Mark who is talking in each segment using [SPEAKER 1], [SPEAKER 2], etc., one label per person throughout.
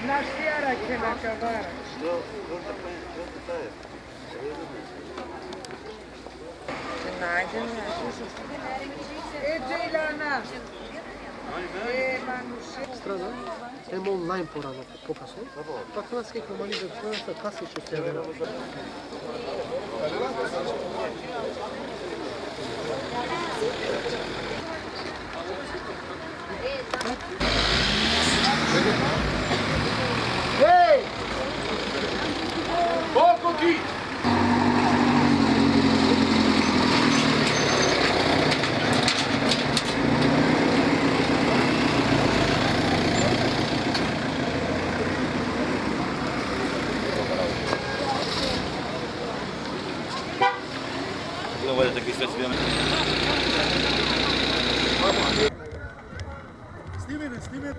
[SPEAKER 1] Na šijara će na kavara. Nađena. Ceylana.
[SPEAKER 2] Strada hem online pokazuje. Pa hrvatske kompanije za stranaca klasično se javljaju.
[SPEAKER 3] Hey! Pouco aqui!
[SPEAKER 4] Não vai ter que ser assim.
[SPEAKER 3] Snime.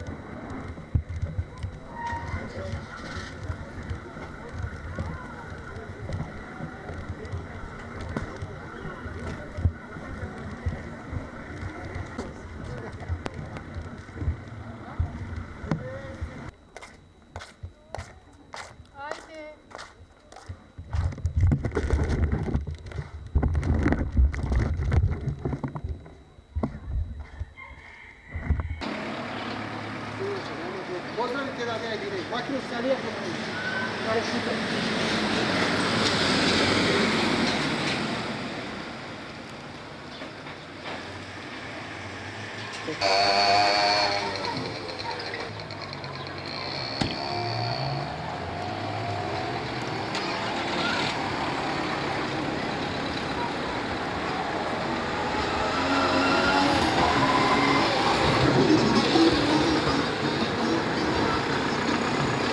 [SPEAKER 2] Pozdravite da ne direkt. Makro se lijepo kao šuta.
[SPEAKER 3] Ah!